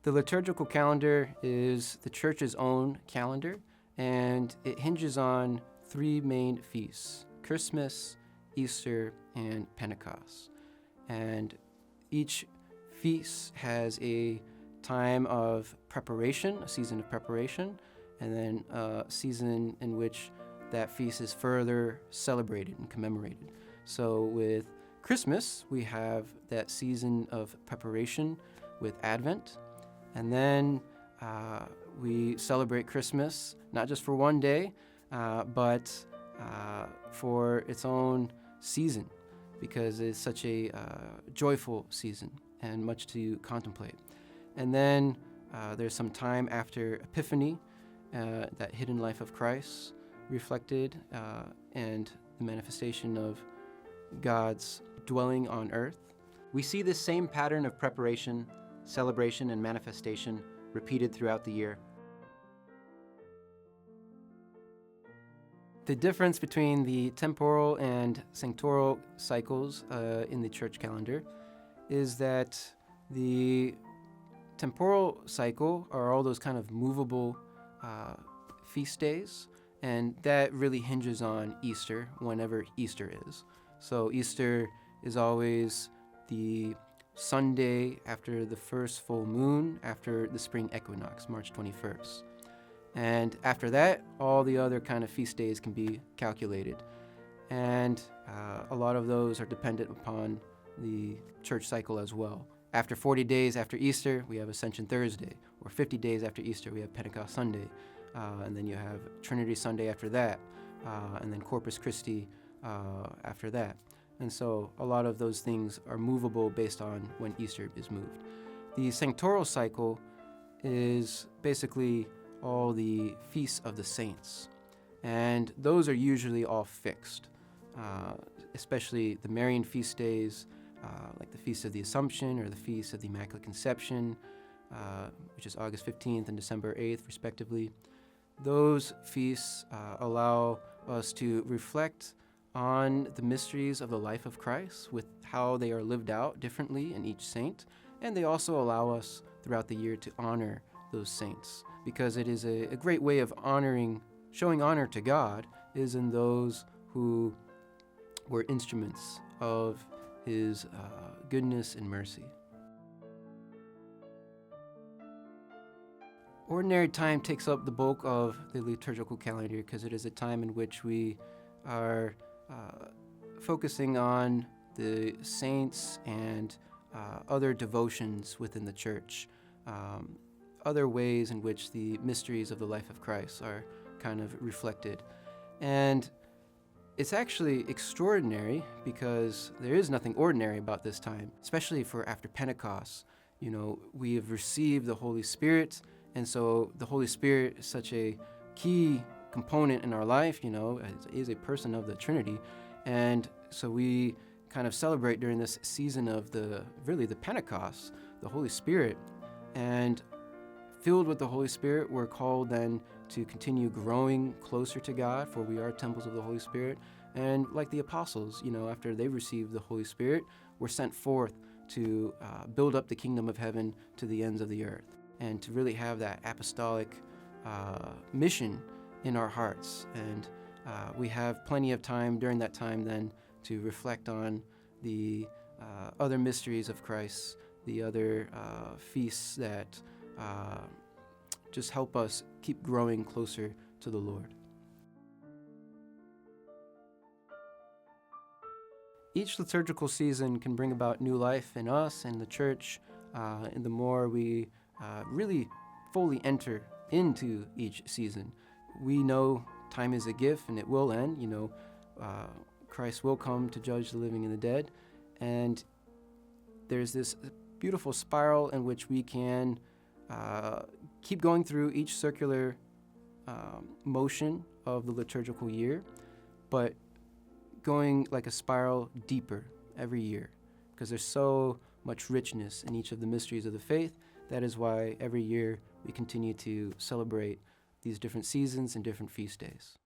The liturgical calendar is the church's own calendar, and it hinges on three main feasts: Christmas, Easter, and Pentecost. And each feast has a time of preparation, a season of preparation, and then a season in which that feast is further celebrated and commemorated. So with Christmas, we have that season of preparation with Advent, and then we celebrate Christmas not just for one day, but for its own season, because it's such a joyful season and much to contemplate. And then there's some time after Epiphany, that hidden life of Christ reflected, and the manifestation of God's dwelling on earth. We see this same pattern of preparation, celebration, and manifestation repeated throughout the year. The difference between the temporal and sanctoral cycles in the church calendar is that the temporal cycle are all those kind of movable feast days, and that really hinges on Easter, whenever Easter is. So Easter is always the Sunday after the first full moon, after the spring equinox, March 21st. And after that, all the other kind of feast days can be calculated. And a lot of those are dependent upon the church cycle as well. After 40 days after Easter, we have Ascension Thursday, or 50 days after Easter, we have Pentecost Sunday, and then you have Trinity Sunday after that, and then Corpus Christi after that. And so a lot of those things are movable based on when Easter is moved. The sanctoral cycle is basically all the feasts of the saints, and those are usually all fixed, especially the Marian feast days, like the Feast of the Assumption or the Feast of the Immaculate Conception, which is August 15th and December 8th, respectively. Those feasts allow us to reflect on the mysteries of the life of Christ with how they are lived out differently in each saint, and they also allow us throughout the year to honor those saints, because it is a great way of showing honor to God is in those who were instruments of His goodness and mercy. Ordinary time takes up the bulk of the liturgical calendar because it is a time in which we are focusing on the saints and other devotions within the church, other ways in which the mysteries of the life of Christ are kind of reflected. And it's actually extraordinary because there is nothing ordinary about this time, especially for after Pentecost. You know, we have received the Holy Spirit, and so the Holy Spirit is such a key component in our life, is a person of the Trinity. And so we kind of celebrate during this season of the Pentecost, the Holy Spirit. And filled with the Holy Spirit, we're called then to continue growing closer to God, for we are temples of the Holy Spirit. And like the apostles, after they received the Holy Spirit, were sent forth to build up the kingdom of heaven to the ends of the earth, and to really have that apostolic mission in our hearts. And we have plenty of time during that time then to reflect on the other mysteries of Christ, the other feasts that just help us keep growing closer to the Lord. Each liturgical season can bring about new life in us and the church, and the more we really fully enter into each season. We know time is a gift and it will end. Christ will come to judge the living and the dead, and there's this beautiful spiral in which we can keep going through each circular motion of the liturgical year, but going like a spiral deeper every year, because there's so much richness in each of the mysteries of the faith. That is why every year we continue to celebrate these different seasons and different feast days.